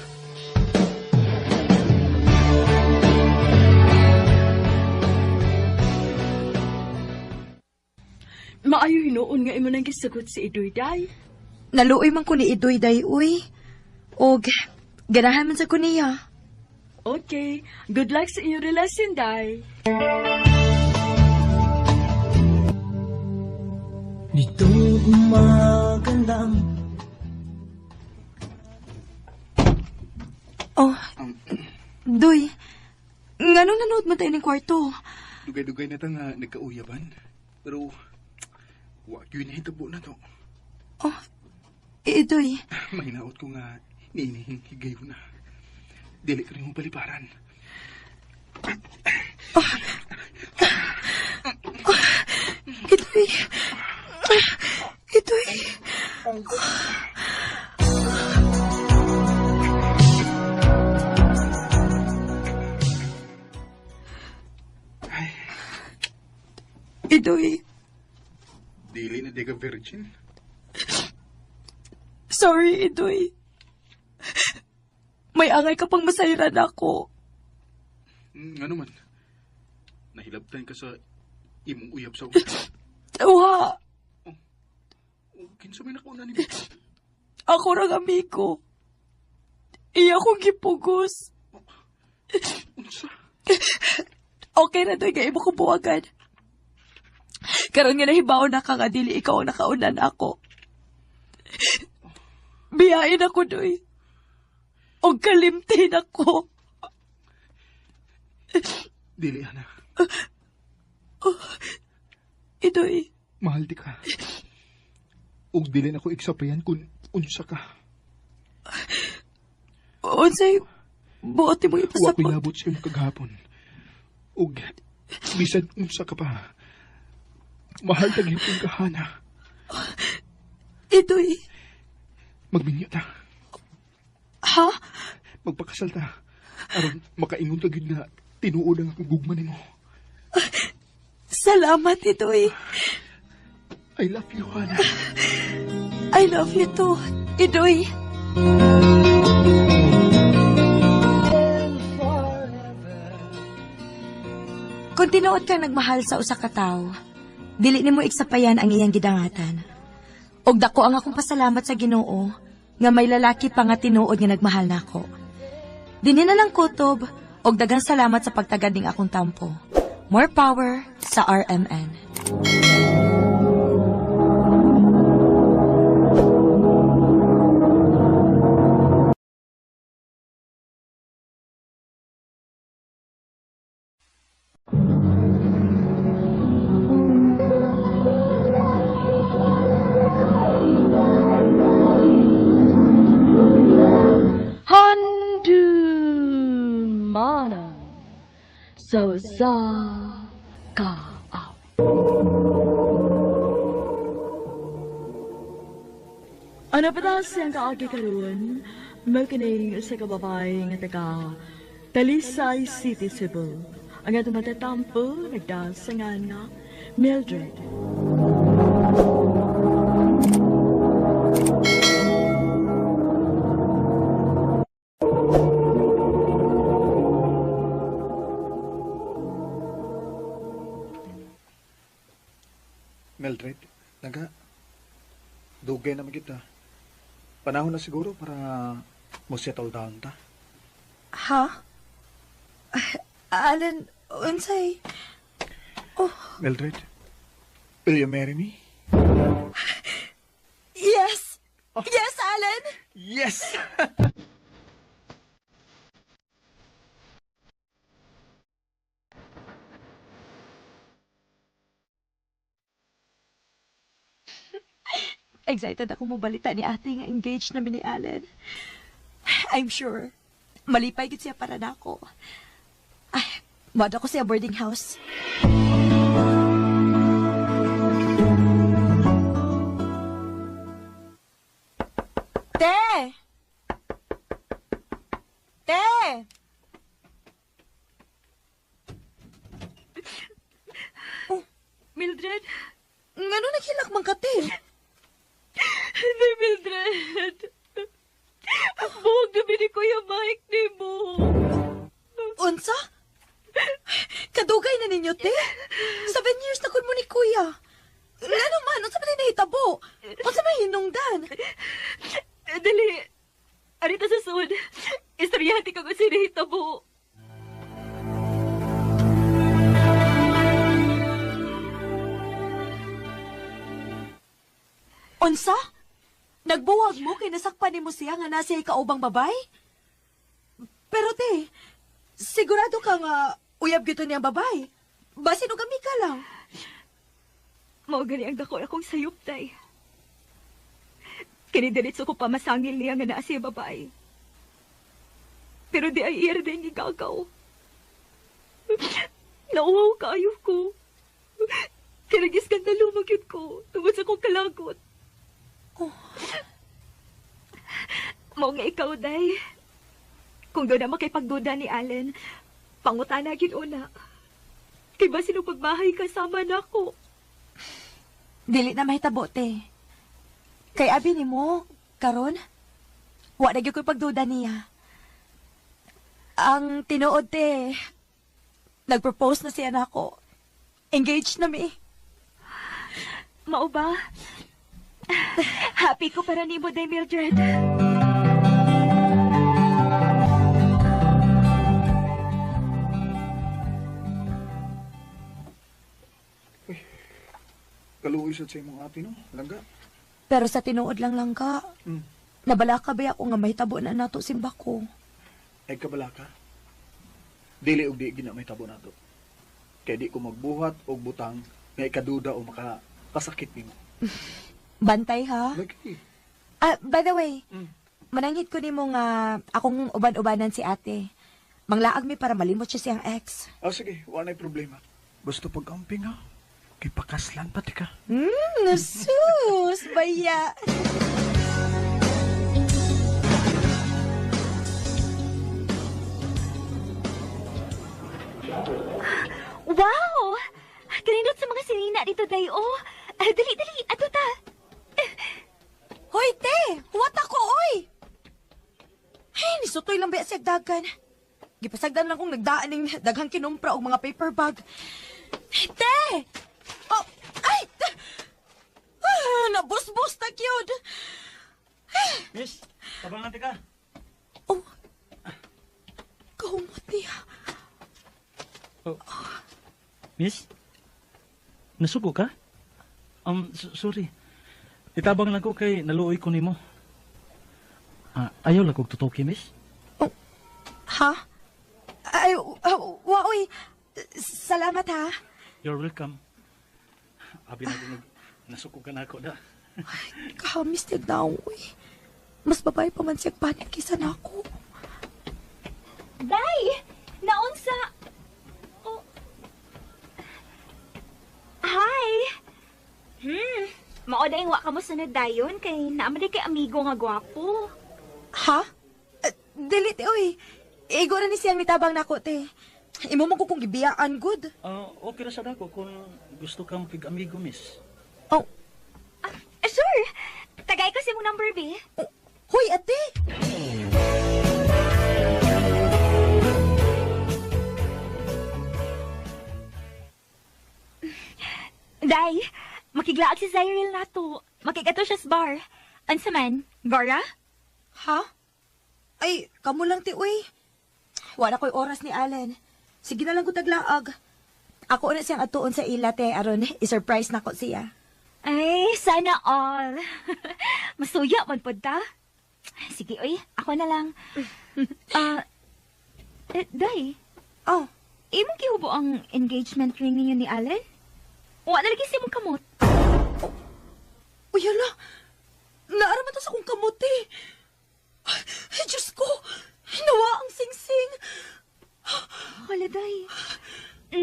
Maayo hinuon nga imo nang gisugot si Idoy day. Naluoy man ko ni Idoy, day, uy. Og, ganahan man sa ko niya. Okay, good luck sa inyong relasyon day. Nitong umaga lang. Oh, Doy. Nganong nanood mo tayo ng kwarto? Dugay-dugay na ta nga nagkauyaban. Pero, wag yun hitabo na to. Oh, Idoy. Mahinaot ko nga niinihing higayo na. Dili ka rin mong paliparan. Idoy. Idoy. Idoy. Dili na di ka virgin. Sorry, Idoy. May angay ka pang masayran ako. Ano man? Nahilabtan ka sa imong uyab sa una. Uha. Kinsa may nakauna ni mo? Ako rang amigo. Iya kong gipugos. Unsa? Okay na doy, kaya mo ko buwagan. Karon nga nahibaw na ka nga dili ikaw ang nakaunan ako. Biyain ako, doy. O kalimtin ako. Dili, Ana. Idoy. Mahal di ka. Ug dili na ko iksapayan kung unsa ka. Unsay, buot mo Wa ipasapot. pilabot sa iyong kaghapon. Ug bisan unsa ka pa. Mahal tag yung kahana. Idoy. Magminyo ta. Ha? Magpakasal ta. Aron makaingon ka gid nga tinuod ang akong gugma nimo. Salamat, Idoy. I love you, Hana. I love you too, Idoy. Kung tinuod kang nagmahal sa usa ka tawo, dili nimo iksapayan ang iyang gidangatan. Og dako ang akong pasalamat sa Ginoo nga may lalaki pa nga tinuod nga nagmahal nako. Dinhi na lang kutob og daghang salamat sa pagtagad ning akong tampo. More power sa RMN. So sa ka aw. Ano pa daw siyang kaagi karoon? Magkining sa kababay nga taga Talisay City, Cebu. Ang atong matatampo, nagdasangan nga Mildred. Mildred, dugay naman kita. Panahon na siguro para mo settle down ta. Ha? Alan, unsay? Mildred, will you marry me? Yes! Yes, Alan! Yes! Excited ako mo balita ni ate nga engaged na ni Alan. I'm sure, malipay gid siya para nako. Ay, mad ako sa boarding house. Te! Te! Mildred? Ngano naghilak man ka, te? Hindi, Mildred. Buhog na ni Kuya Mike ni mo. Unsa? Kadugay na ninyo, te? 7 years na kun mo ni Kuya. Ano man, unsa man nahitabo? Unsa man hinungdan? Dali. Arita sa sud. Istoryahati ka kung sinahitabo. Unsa? Nagbuwag mo kay nasakpan ni mo siya nga nasa ikaubang babay? Pero te, sigurado ka nga uyab gito niyang babay. Basin og kami ka lang. Mao gani ang dako akong sayop, tay. Kinidiritso ko pa masangil niya nga naa siya babae. Pero di ay iya din gigagaw. Nauwaw kayo ko. Kinagis ka na lumagyod ko tungod sa kong kalagot. Mao nga ikaw, day. Kung doon na makipagduda ni Allen, pangutana gyud una. Kay ba sino pagbahay kasama na ako? Dili na mahitabo, te. Kay abi ni mo, karon, wa na gyud ko'y pagduda niya. Ang tinuod, te, nag-propose na siya nako. Engaged na mi. Mao ba? Happy ko para ni mo, day, Mildred. Kaluoy sa imong ate, no? Langga. Pero sa tinuod lang ka, nabala ka ba ako nga mahitabo na nato simba ko? Ay kabala ka. Dili og di gina may tabo nato. Kay di ko magbuhat og butang nga ikaduda o makasakit nimo. Bantay ha? Lagi. By the way, manangit ko nimo nga akong uban-ubanan si ate. Manglaag mi para malimot siya siyang ex. Sige, wala problema. Gusto pag-amping ha? Kay pakaslan pati ka. Sus, baya. Wow! Kanindot sa mga sinina dito, day, oh. Dali, ato ta. Hoy, te! Huwat ako, oy! Ay, nisutoy lang ba siya dagan? Gipasagdan lang kong nagdaan ng daghang kinumpra o mga paper bag. Te! Oh, ay! Nabus-bus na cute! Miss, tabangan ka. Oh, kahumot niya. Miss, nasuko ka? Sorry. Itabang lang ko kay naluoy ko nimo. Ayaw lang kong tutuki, miss. Oh, ha? Ay, waoy. Salamat, ha? You're welcome. Abi na din, nasuko ka na ako da. Ay, kahamis niya na uy. Mas babae pa man siya panik kisa na ako. Day! Naunsa? Mao dahil wa ka mo sunod dayon kay naamali kay amigo nga gwapo. Ha? Dili, te, oy. Igo na ni siyang nitabang nako, te. Imo mo ko kung gibiyaan, good. Okay ra sa dako kung gusto ka makig-amigo, miss. Oh, Sure. Tagay kasi mo number, B. hoy, ate. Day, makiglaag si Cyril nato. Makigato siya sa bar. Ansa man, Gora? Ha? Ay, kamo lang, te, uy. Wala ko'y oras ni Allen. Sige na lang ko taglaag. Ako na siyang atuon sa ila, te, aron i-surprise na ko siya. Ay, sana all. Masuya man po ta. Sige, oy, ako na lang. Day. Oh. Imong gihubo ang engagement ring ninyo ni Allen? Wa na lagi si mong kamot. Uy, hala. Naaraman to sa kong kamuti. Ay, Diyos ko. Hinawa ang sing-sing. Hala, Day.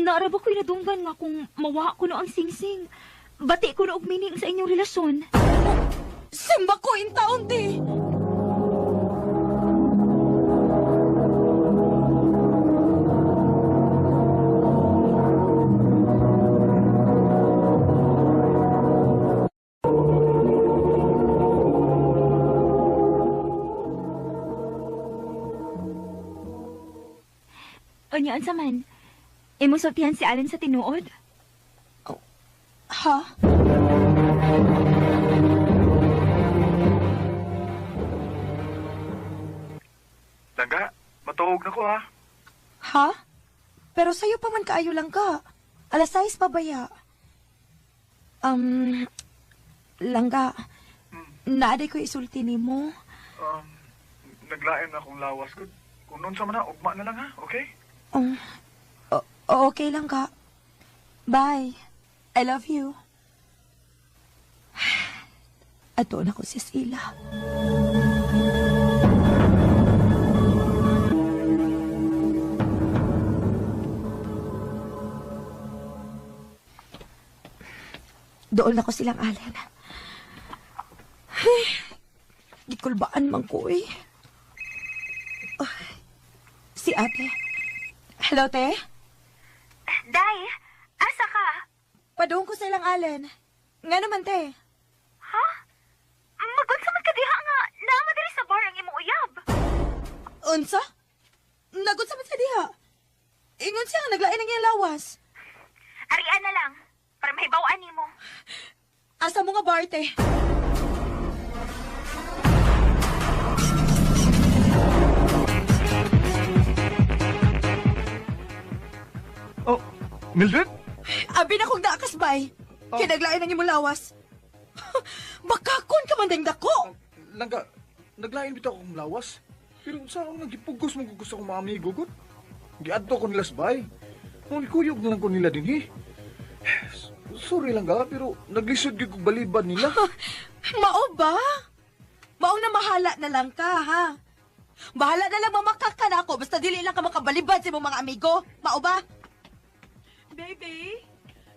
Naaraba ko'y nadunggan nga kung mawa ko na ang sing-sing. Bati ko na og meaning sa inyong relasyon. Simba ko in taon, te. Unyaan sa man, imong sultihan si Allen sa tinuod? Ha? Langga, matuog na ko ha. Ha? Pero sa'yo pa man kaayo lang ka. Alas 6 pa baya. Langga, naaday ko isulti ni mo. Naglain na akong lawas ko. Kung noon sa mana, ugma na lang ha, okay? Okay lang ka. Bye. I love you. Ato na ko si Sila. Doon ako silang Allen. Ay, gikulbaan man ko eh. Si ate. Hello, te? Day, asa ka? Padung ko sa ilang Allen. Nga naman, te. Ha? Magunsa man ka diha nga. Naama diri sa bar ang imong uyab. Unsa? Nagun sa sa diha. Ingon siya, naglain ang iyang lawas. Arian na lang, para mahibawaan nimo. Asa mo nga bar, te? Oh, Mildred? Abi na kong naakasbay. Kinaglain ang imong lawas. Bakakon ka man ding dako. Langga, naglain bitaw akong lawas. Pero saan ako nagipugos mong gusto kong mga amigo ko? Giadto ko nila sabay. Nung ikuyog na lang ko nila din eh. Sorry lang ga, pero naglisod yung balibad nila. Mao ba? Maong na mahala na lang ka, ha? Bahala na lang mamakak ka na ako, basta dili lang ka makabalibad sa imong mga amigo. Mao ba? Baby,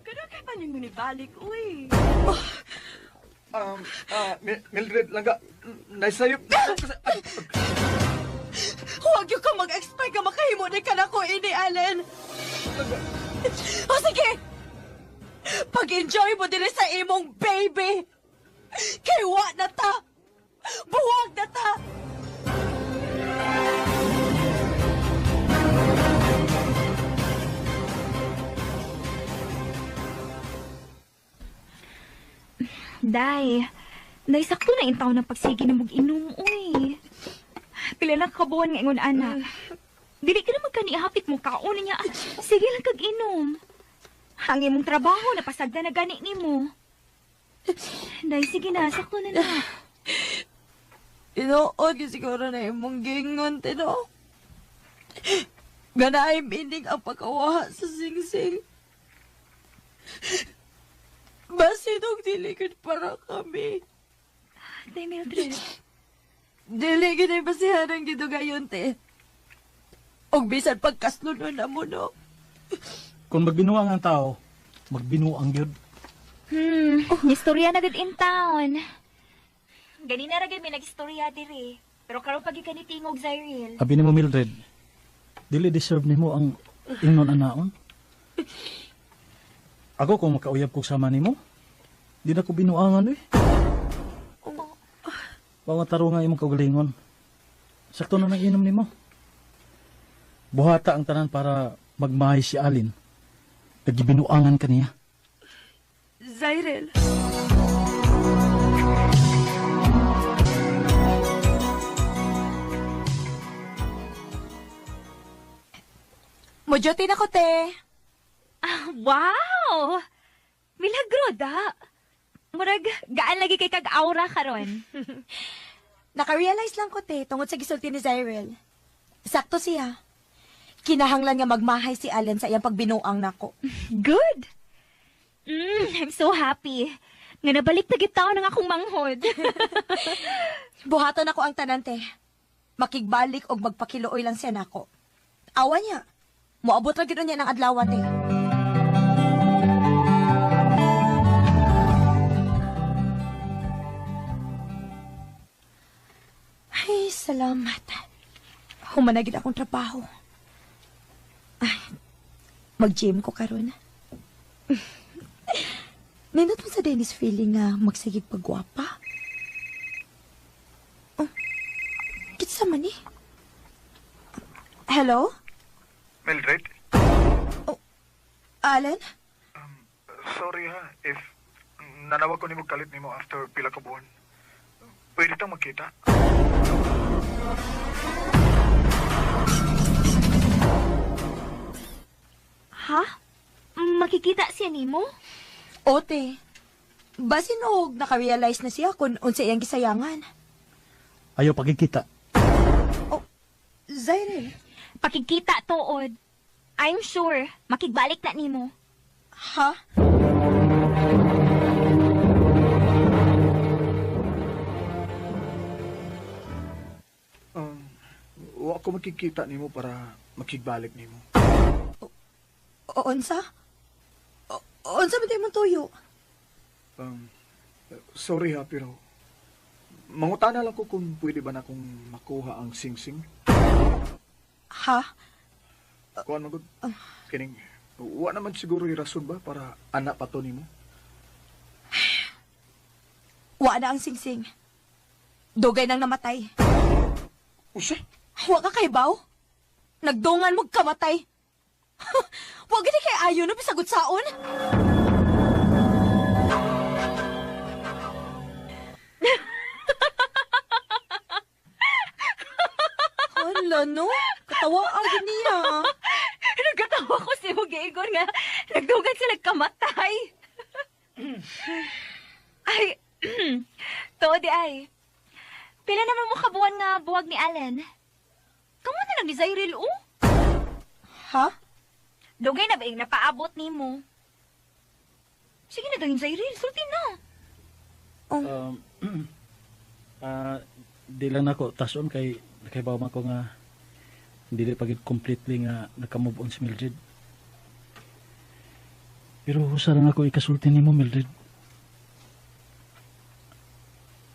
kada kay pa niyong nibalik, uy. Mildred, langga, naisayop. Huwag yung ka mag-expect ka makahimo na ka na ko, ini, Allen. O sige! Pag-enjoy mo din sa imong baby! Kay wa na ta! Buwag na ta! Day, sakto na yung taon ng pagsigi na mag-inom, uy. Pila na kabuhan nga ingon, anak. Dili ka na magkaniahapit mo kaon niya. Sige lang kag-inom. Ang imong trabaho, napasagda na gani ni mo. Day, sige na, sakto na na. Inood yung siguro na imong gingon, tino. Ganaay mining ang pagkawaha sa sing-sing. Basidog diligid para kami. Day, Mildred. Diligid ay basihan ang gidugayon, te. Og bisan pagkaslunon na mo, no? Kung magbinuang ang tao, magbinuang yun. Istorya na gud in town. Ganina ra gid may nag-istorya diri. Pero karon pagi ka ni tingog Zyril. Abi ni mo Mildred, dili deserve nimo ang ingnon anaon. Ako kung makauyab ko sama nimo, di na ko binuangan eh. Bawat taro nga imong kaugalingon. Sakto na nang inom nimo. Buhata ang tanan para magmahay si Alin. Nagibinuangan ka niya. Zyril. Mojote na ko, te. Wow! Milagro da. Murag, gaan lagi kay kag-aura karon. Naka-realize lang ko, te, tungod sa gisulti ni Zyril. Sakto siya. Kinahanglan nga magmahay si Allen sa iyang pagbinuang nako. Good! I'm so happy. Nga nabalik na gitaw ng akong manghod. Buhaton ako ang tanan, te. Makigbalik og magpakiluoy lang siya nako. Awa niya. Moabot ra gid niya ng adlaw, te. Ay, salamat. Humanagid akong trabaho. Ay, mag-gym ko karon. Nindot mo sa Dennis feeling nga magsigig pagwapa? Oh, kitsa man eh. Hello? Mildred? Oh, Alan? Sorry ha, if nanawag ko ni mo kalit ni mo after pila ka buwan. Pwede tang magkita? Ha? Makikita siya nimo? Ote. Basin og naka-realize na siya kung unsa iyang gisayangan. Ayaw pagkikita. Oh, Zyril. Pakikita tuod. I'm sure, makigbalik na nimo. Ha? Wa ko makikita nimo para makigbalik nimo. Unsa? Unsa ba tayo mong tuyo? Sorry ha, pero mangutana lang ko kung pwede ba na akong makuha ang singsing. Ha? Kuan magud. Kining wa naman siguro yung rason ba para anak pa to nimo. Wa na ang singsing. Dugay nang namatay. Usa? Wa ka kay baw? Nagdungan mo kamatay. Wa gid kay ayo no bisagot saon. Hala no, katawa ang niya. Nagkatawa ko si Hugigon nga nagdugan sila kamatay. Ay, tuod ay. Pila naman mo kabuan nga buwag ni Allen. Kamu na lang ni Zyril, oh. Ha? Dugay na ba yung napaabot ni mo? Sige na daw yung Zyril, sulti na. Di lang ako tason kay nakaibaw man ko nga dili pagid completely nga nakamove on si Mildred. Pero sarang ako ikasulti nimo, Mildred.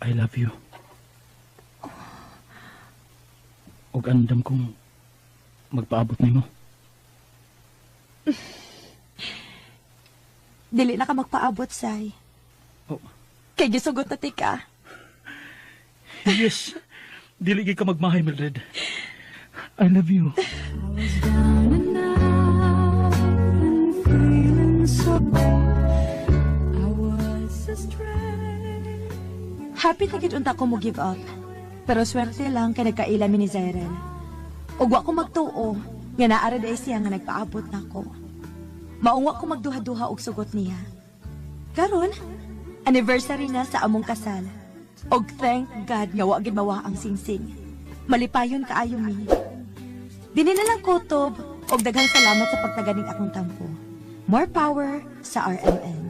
I love you. Og andam kong magpaabot nimo. Dili na ka magpaabot, Say. Oh. Kay gisugot na tika. Yes. Dili gyud ka magmahay, Mildred. I love you. Happy na gid unta ko mo give up. Pero swerte lang kay nagkaila mi ni Zyril. Ug wa ko magtuo nga naara day siya nga nagpaabot nako. Maungwa ko magduha-duha og sugot niya. Karon, anniversary na sa among kasal. Og thank God nga wa gid mawa ang singsing. Malipayon kaayo mi. Dini na lang kutob og daghang salamat sa pagtaganing akong tampo. More power sa RMN.